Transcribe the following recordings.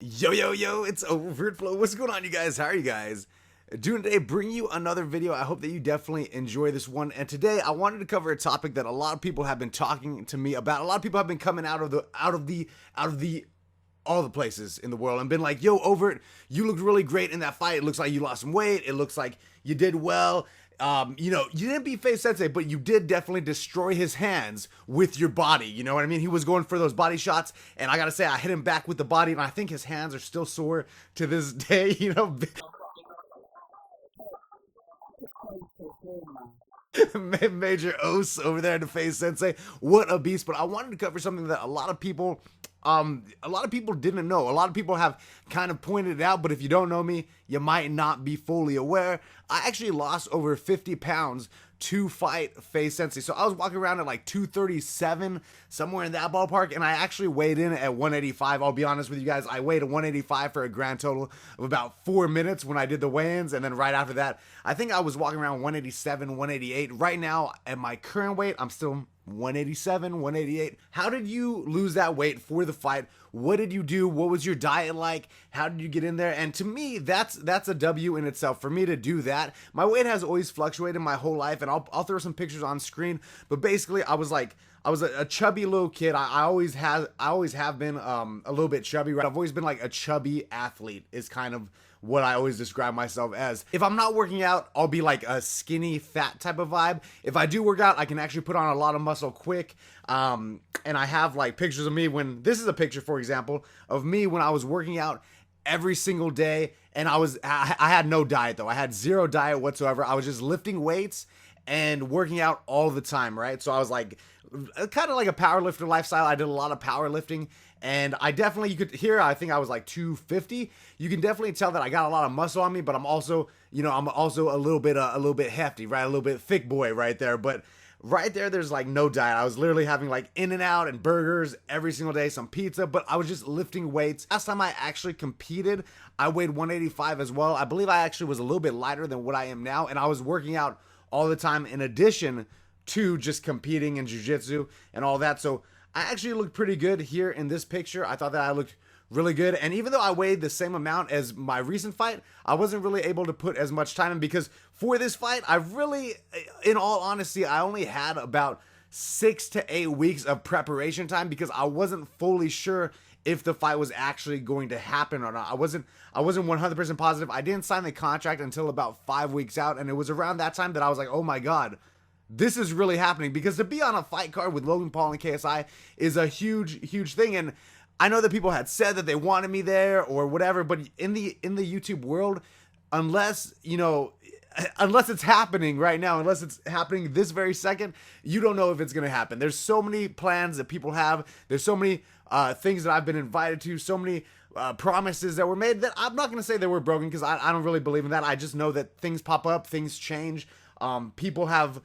Yo, it's OVERTFLOW. What's going on, you guys? How are you guys doing today? Bring you another video. I hope that you definitely enjoy this one. And today I wanted to cover a topic that a lot of people have been talking to me about. A lot of people have been coming out of all the places in the world and been like, yo, Overt, you looked really great in that fight. It looks like you lost some weight. It looks like you did well. You didn't beat FaZe Sensei, but you did definitely destroy his hands with your body. You know what I mean? He was going for those body shots, and I gotta say, I hit him back with the body, and I think his hands are still sore to this day, Major Os over there to FaZe Sensei. What a beast. But I wanted to cover something that a lot of people didn't know. A lot of people have kind of pointed it out, but if you don't know me, you might not be fully aware. I actually lost over 50 pounds to fight FaZe Sensei. So I was walking around at like 237, somewhere in that ballpark, and I actually weighed in at 185. I'll be honest with you guys, I weighed at 185 for a grand total of about 4 minutes when I did the weigh-ins, and then right after that, I think I was walking around 187, 188. Right now, at my current weight, I'm still 187, 188. How did you lose that weight for the fight? What did you do? What was your diet like? How did you get in there? And to me, that's a W in itself. For me to do that, my weight has always fluctuated my whole life, and I'll throw some pictures on screen. But basically, I was a chubby little kid. I always have been a little bit chubby, right? I've always been like a chubby athlete is kind of what I always describe myself as. If I'm not working out, I'll be like a skinny, fat type of vibe. If I do work out, I can actually put on a lot of muscle quick. And I have like pictures of me this is a picture, for example, of me when I was working out every single day. And I had no diet though. I had zero diet whatsoever. I was just lifting weights and working out all the time, right? So I was like, kind of like a powerlifter lifestyle. I did a lot of powerlifting, and I definitely, you could hear, I think I was like 250. You can definitely tell that I got a lot of muscle on me, but I'm also, a little bit hefty, right? A little bit thick boy right there. But right there's like no diet. I was literally having like In-N-Out and burgers every single day, some pizza, but I was just lifting weights. Last time I actually competed, I weighed 185 as well. I believe I actually was a little bit lighter than what I am now, and I was working out all the time in addition to just competing in jiu-jitsu and all that. So I actually looked pretty good here in this picture. I thought that I looked really good. And even though I weighed the same amount as my recent fight, I wasn't really able to put as much time in, because for this fight, in all honesty, I only had about 6 to 8 weeks of preparation time, because I wasn't fully sure if the fight was actually going to happen or not. I wasn't 100% positive. I didn't sign the contract until about 5 weeks out, and it was around that time that I was like, oh my God, this is really happening. Because to be on a fight card with Logan Paul and KSI is a huge thing. And I know that people had said that they wanted me there or whatever, but in the YouTube world, unless it's happening right now, unless it's happening this very second, you don't know if it's going to happen. There's so many plans that people have. There's so many things that I've been invited to, so many promises that were made that I'm not going to say they were broken, because I don't really believe in that. I just know that things pop up, things change. People have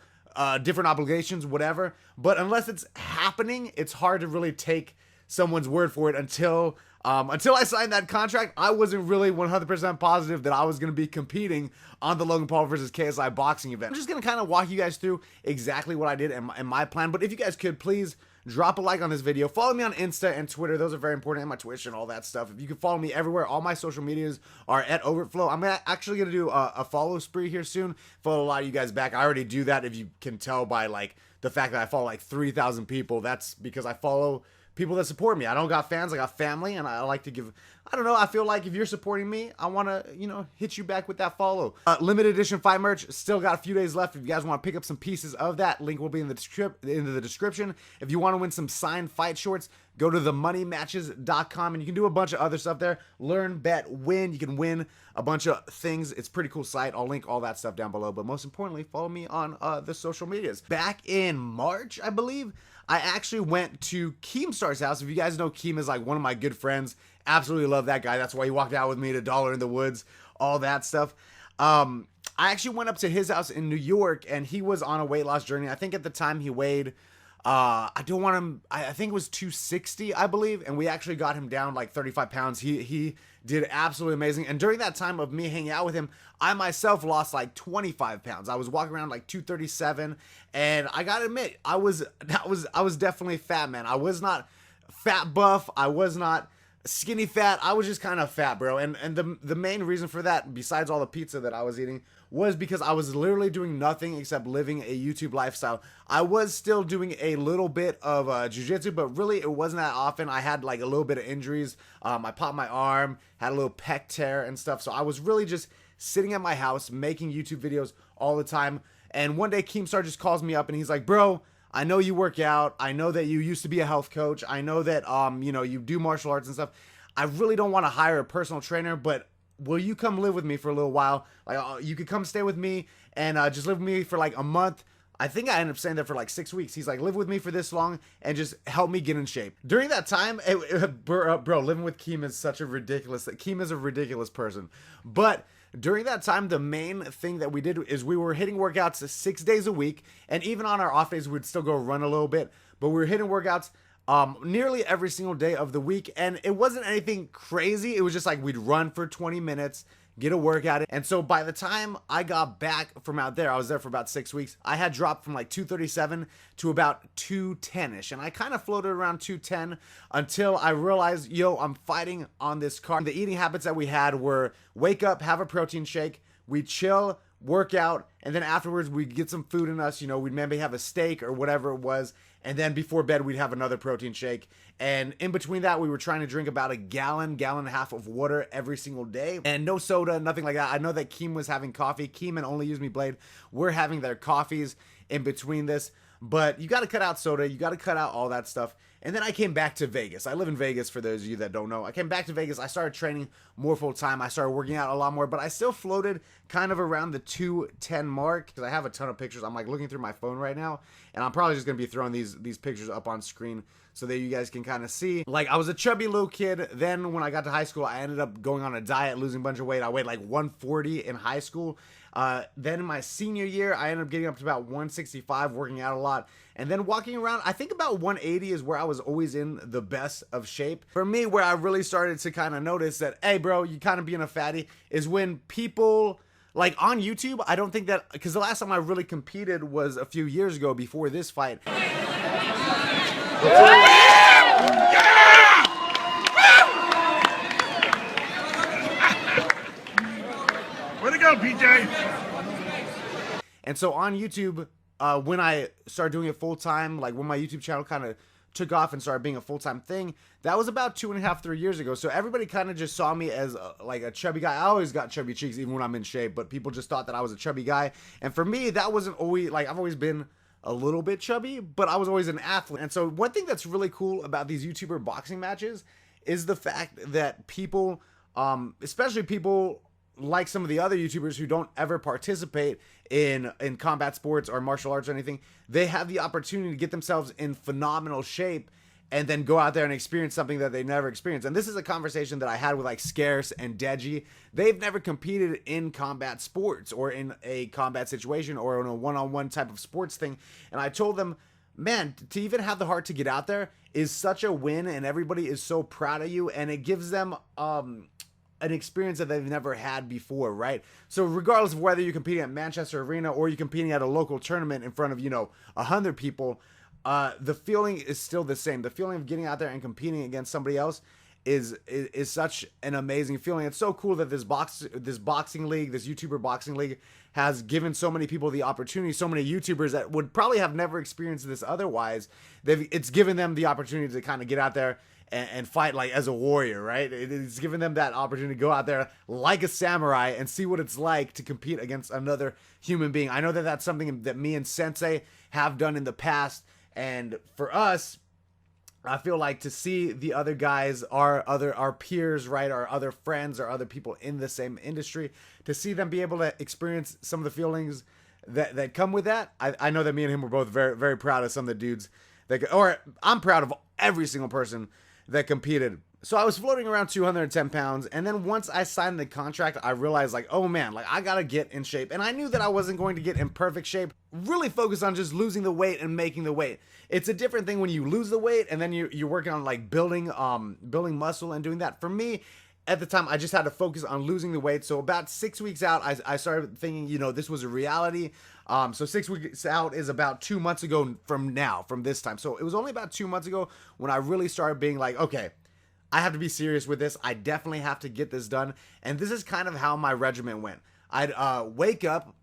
different obligations, whatever. But unless it's happening, it's hard to really take someone's word for it. Until I signed that contract, I wasn't really 100% positive that I was going to be competing on the Logan Paul versus KSI boxing event. I'm just going to kind of walk you guys through exactly what I did and my plan. But if you guys could, please drop a like on this video. Follow me on Insta and Twitter. Those are very important, and my Twitch and all that stuff. If you can follow me everywhere, all my social medias are at OVERTFLOW. I'm actually going to do a follow spree here soon. Follow a lot of you guys back. I already do that, if you can tell by like the fact that I follow like 3,000 people. That's because I follow people that support me. I don't got fans, I got family, and I like to give, I don't know, I feel like if you're supporting me, I want to, hit you back with that follow. Limited edition fight merch, still got a few days left. If you guys want to pick up some pieces of that, link will be in the description. If you want to win some signed fight shorts, go to themoneymatches.com, and you can do a bunch of other stuff there. Learn, bet, win. You can win a bunch of things. It's a pretty cool site. I'll link all that stuff down below. But most importantly, follow me on the social medias. Back in March, I believe, I actually went to Keemstar's house. If you guys know, Keem is like one of my good friends. Absolutely love that guy. That's why he walked out with me to Dollar in the Woods, all that stuff. I actually went up to his house in New York, and he was on a weight loss journey. I think at the time he weighed, I think it was 260, I believe. And we actually got him down like 35 pounds. He did absolutely amazing. And during that time of me hanging out with him, I myself lost like 25 pounds. I was walking around like 237, and I gotta admit, I was definitely fat, man. I was not fat buff. I was not skinny fat. I was just kind of fat, bro. And the main reason for that, besides all the pizza that I was eating, was because I was literally doing nothing except living a YouTube lifestyle. I was still doing a little bit of jiu-jitsu, but really it wasn't that often. I had like a little bit of injuries. I popped my arm, had a little pec tear and stuff. So I was really just sitting at my house making YouTube videos all the time. And one day Keemstar just calls me up and he's like, bro, I know you work out. I know that you used to be a health coach. I know that, you know, you do martial arts and stuff. I really don't want to hire a personal trainer, but will you come live with me for a little while? Like, you could come stay with me and just live with me for like a month. I think I ended up staying there for like 6 weeks. He's like, live with me for this long and just help me get in shape. During that time, bro, living with Keem is such a Keem is a ridiculous person. But during that time, the main thing that we did is we were hitting workouts 6 days a week. And even on our off days, we'd still go run a little bit. But we were hitting workouts nearly every single day of the week. And it wasn't anything crazy. It was just like we'd run for 20 minutes, get a workout in. And so by the time I got back from out there, I was there for about 6 weeks. I had dropped from like 237 to about 210-ish. And I kind of floated around 210 until I realized, yo, I'm fighting on this carb. The eating habits that we had were wake up, have a protein shake, we chill, work out, and then afterwards we'd get some food in us. You know, we'd maybe have a steak or whatever it was. And then before bed, we'd have another protein shake. And in between that, we were trying to drink about a gallon and a half of water every single day. And no soda, nothing like that. I know that Keem was having coffee. Keem and Only Use Me Blade were having their coffees in between this. But you got to cut out soda. You got to cut out all that stuff. And then I came back to Vegas. I live in Vegas, for those of you that don't know. I came back to Vegas. I started training more full time. I started working out a lot more, but I still floated kind of around the 210 mark because I have a ton of pictures. I'm like looking through my phone right now, and I'm probably just going to be throwing these pictures up on screen so that you guys can kind of see. Like, I was a chubby little kid. Then when I got to high school, I ended up going on a diet, losing a bunch of weight. I weighed like 140 in high school. Then in my senior year, I ended up getting up to about 165, working out a lot. And then walking around, I think about 180 is where I was always in the best of shape. For me, where I really started to kind of notice that, hey, bro, you kind of being a fatty, is when people, like on YouTube, I don't think that, because the last time I really competed was a few years ago before this fight. Way to go, PJ. And so on YouTube, when I started doing it full time, like when my YouTube channel kind of took off and started being a full time thing, that was about 2.5, 3 years ago. So everybody kind of just saw me as like a chubby guy. I always got chubby cheeks even when I'm in shape, but people just thought that I was a chubby guy. And for me, that wasn't always, like, I've always been a little bit chubby, but I was always an athlete. And so one thing that's really cool about these YouTuber boxing matches is the fact that people, especially people like some of the other YouTubers who don't ever participate in combat sports or martial arts or anything, they have the opportunity to get themselves in phenomenal shape and then go out there and experience something that they never experienced. And this is a conversation that I had with like Scarce and Deji. They've never competed in combat sports or in a combat situation or in a one-on-one type of sports thing. And I told them, man, to even have the heart to get out there is such a win, and everybody is so proud of you, and it gives them an experience that they've never had before, right? So regardless of whether you're competing at Manchester Arena or you're competing at a local tournament in front of, 100 people, the feeling is still the same. The feeling of getting out there and competing against somebody else is such an amazing feeling. It's so cool that this boxing league, this YouTuber boxing league, has given so many people the opportunity, so many YouTubers that would probably have never experienced this otherwise. It's given them the opportunity to kind of get out there and fight like as a warrior, right? It's given them that opportunity to go out there like a samurai and see what it's like to compete against another human being. I know that that's something that me and Sensei have done in the past, and for us, I feel like to see the other guys, our peers, right, our other friends, or other people in the same industry, to see them be able to experience some of the feelings that come with that. I know that me and him were both very, very proud of some of the dudes I'm proud of every single person that competed. So I was floating around 210 pounds, and then once I signed the contract, I realized, like, oh man, like, I gotta get in shape. And I knew that I wasn't going to get in perfect shape. Really focus on just losing the weight and making the weight. It's a different thing when you lose the weight and then you're working on like building muscle and doing that. For me, at the time, I just had to focus on losing the weight. So about 6 weeks out, I started thinking, this was a reality. So 6 weeks out is about 2 months ago from this time. So it was only about 2 months ago when I really started being like, okay, I have to be serious with this. I definitely have to get this done. And this is kind of how my regimen went. I'd wake up,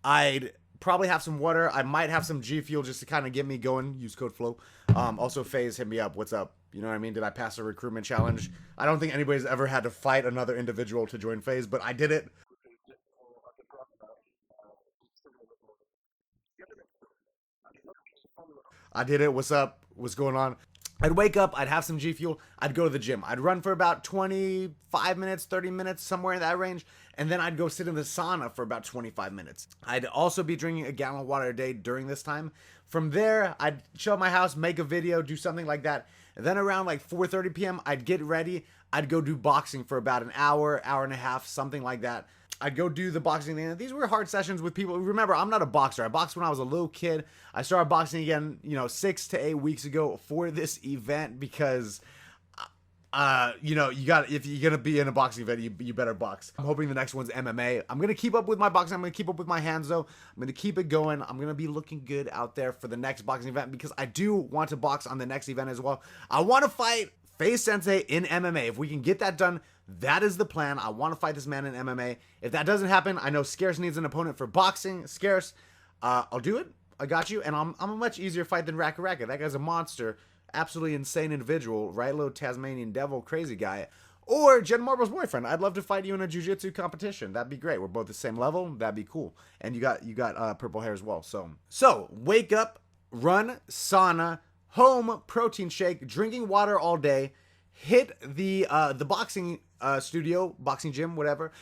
I'd probably have some water. I might have some G Fuel just to kind of get me going. Use code FLOW. Also, FaZe, hit me up. What's up? You know what I mean? Did I pass a recruitment challenge? I don't think anybody's ever had to fight another individual to join FaZe, but I did it. I did it. What's up? What's going on? I'd wake up, I'd have some G Fuel, I'd go to the gym. I'd run for about 25 minutes, 30 minutes, somewhere in that range, and then I'd go sit in the sauna for about 25 minutes. I'd also be drinking a gallon of water a day during this time. From there, I'd chill at my house, make a video, do something like that. And then around like 4:30 p.m., I'd get ready. I'd go do boxing for about an hour, hour and a half, something like that. I'd go do the boxing thing. These were hard sessions with people. Remember, I'm not a boxer. I boxed when I was a little kid. I started boxing again, 6 to 8 weeks ago for this event because, you got, if you're gonna be in a boxing event, you better box. I'm hoping the next one's MMA. I'm gonna keep up with my boxing. I'm gonna keep up with my hands though. I'm gonna keep it going. I'm gonna be looking good out there for the next boxing event because I do want to box on the next event as well. I want to fight FaZe Sensei in MMA. If we can get that done, that is the plan. I want to fight this man in MMA. If that doesn't happen, I know Scarce needs an opponent for boxing. Scarce, I'll do it. I got you. And I'm a much easier fight than Raka Raka. That guy's a monster. Absolutely insane individual. Right, little Tasmanian devil, crazy guy. Or Jen Marble's boyfriend. I'd love to fight you in a jiu-jitsu competition. That'd be great. We're both the same level. That'd be cool. And you got purple hair as well. So wake up, run, sauna, home, protein shake, drinking water all day, hit the boxing studio, boxing gym, whatever.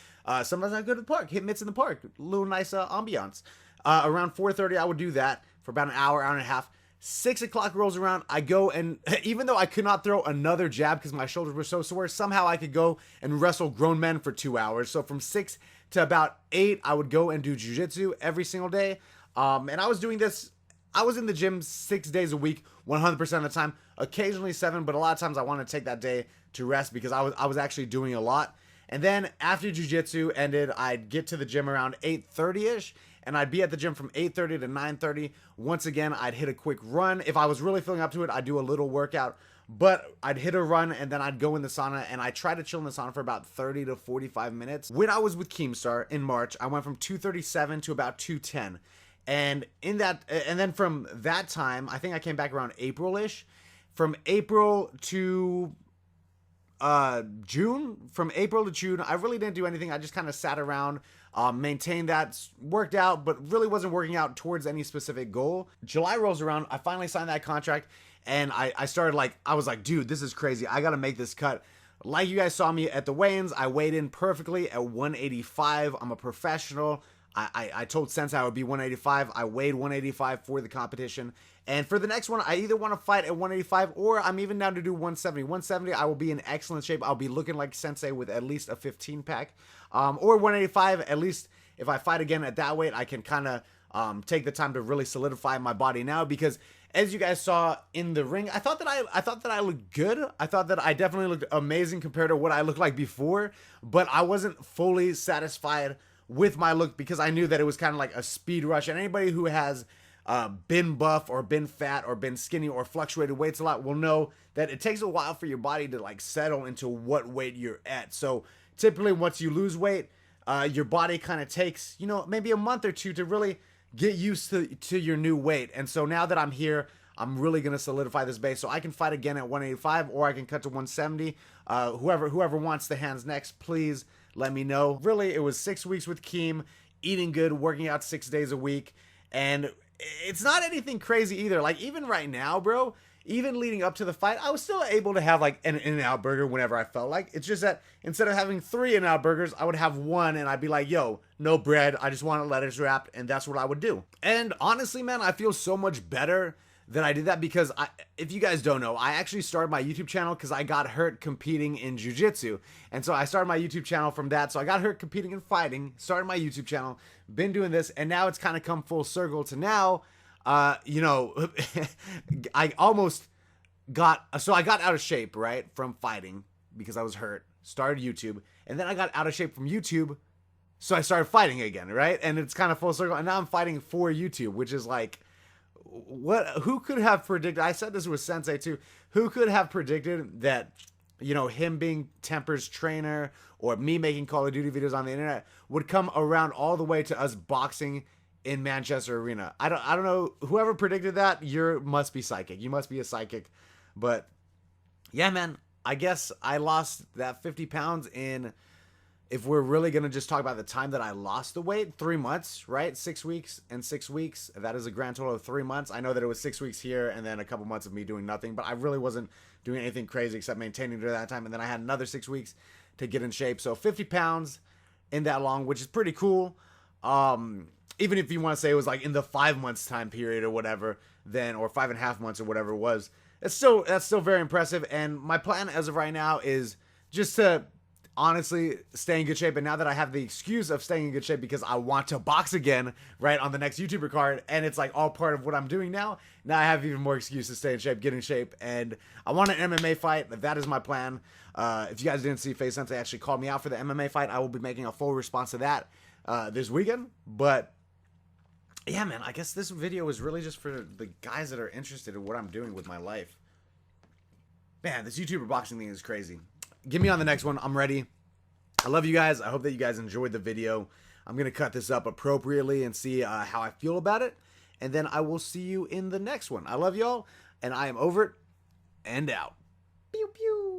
Sometimes I go to the park, hit mitts in the park, little nice ambiance. Around 4:30, I would do that for about an hour, hour and a half. 6 o'clock rolls around, I go and even though I could not throw another jab because my shoulders were so sore, somehow I could go and wrestle grown men for 2 hours. So from 6 to about 8, I would go and do jiu-jitsu every single day. And I was doing this. I was in the gym 6 days a week, 100% of the time, occasionally 7, but a lot of times I want to take that day to rest because I was actually doing a lot. And then after jiu-jitsu ended, I'd get to the gym around 8:30ish, and I'd be at the gym from 8:30 to 9:30. Once again, I'd hit a quick run. If I was really feeling up to it, I'd do a little workout, but I'd hit a run and then I'd go in the sauna, and I try to chill in the sauna for about 30 to 45 minutes. When I was with Keemstar in March, I went from 237 to about 210. And then from that time, I think I came back around April-ish. From April to June, I really didn't do anything. I just kind of sat around, maintained that, worked out, but really wasn't working out towards any specific goal. July rolls around, I finally signed that contract, and I started I was like, dude, this is crazy. I got to make this cut. Like you guys saw me at the weigh-ins, I weighed in perfectly at 185. I'm a professional. I told Sensei I would be 185. I weighed 185 for the competition. And for the next one, I either want to fight at 185 or I'm even down to do 170. 170, I will be in excellent shape. I'll be looking like Sensei with at least a 15-pack. Or 185, at least if I fight again at that weight, I can kind of take the time to really solidify my body now because as you guys saw in the ring, I thought that I looked good. I thought that I definitely looked amazing compared to what I looked like before, but I wasn't fully satisfied with my look because I knew that it was kind of like a speed rush. And anybody who has been buff or been fat or been skinny or fluctuated weights a lot will know that it takes a while for your body to settle into what weight you're at. So typically once you lose weight, your body kind of takes, maybe a month or two to really get used to your new weight. And so now that I'm here, I'm really going to solidify this base so I can fight again at 185 or I can cut to 170. Whoever wants the hands next, please let me know. Really, it was 6 weeks with Keem, eating good, working out 6 days a week. And it's not anything crazy either. Even right now, bro, even leading up to the fight, I was still able to have an In-N-Out burger whenever I felt like. It's just that instead of having 3 In-N-Out burgers, I would have 1 and I'd be like, yo, no bread. I just want a lettuce wrap. And that's what I would do. And honestly, man, I feel so much better that I did that because if you guys don't know, I actually started my YouTube channel because I got hurt competing in jiu-jitsu. And so I started my YouTube channel from that. So I got hurt competing and fighting, started my YouTube channel, been doing this, and now it's kind of come full circle to now, I almost got out of shape, right, from fighting because I was hurt, started YouTube, and then I got out of shape from YouTube, so I started fighting again, right? And it's kind of full circle, and now I'm fighting for YouTube, which is who could have predicted? I said this with Sensei too. Who could have predicted that you know, him being Temper's trainer or me making Call of Duty videos on the internet would come around all the way to us boxing in Manchester Arena. I don't know. Whoever predicted that, must be psychic. You must be a psychic. But yeah, man, I guess I lost that 50 pounds in, if we're really going to just talk about the time that I lost the weight, 3 months, right? 6 weeks and 6 weeks. That is a grand total of 3 months. I know that it was 6 weeks here and then a couple months of me doing nothing, but I really wasn't doing anything crazy except maintaining during that time. And then I had another 6 weeks to get in shape. So 50 pounds in that long, which is pretty cool. Even if you want to say it was like in the 5 months time period or whatever, then, or 5.5 months or whatever it was, that's still very impressive. And my plan as of right now is just to honestly stay in good shape. And now that I have the excuse of staying in good shape because I want to box again, right, on the next YouTuber card, and it's like all part of what I'm doing now I have even more excuse to stay in shape, get in shape, and I want an MMA fight. That is my plan. If you guys didn't see, FaZe Sensei actually called me out for the MMA fight. I will be making a full response to that this weekend. But yeah, man, I guess this video was really just for the guys that are interested in what I'm doing with my life. Man, this YouTuber boxing thing is crazy. Get me on the next one. I'm ready. I love you guys. I hope that you guys enjoyed the video. I'm going to cut this up appropriately and see how I feel about it. And then I will see you in the next one. I love y'all, and I am over it and out. Pew, pew.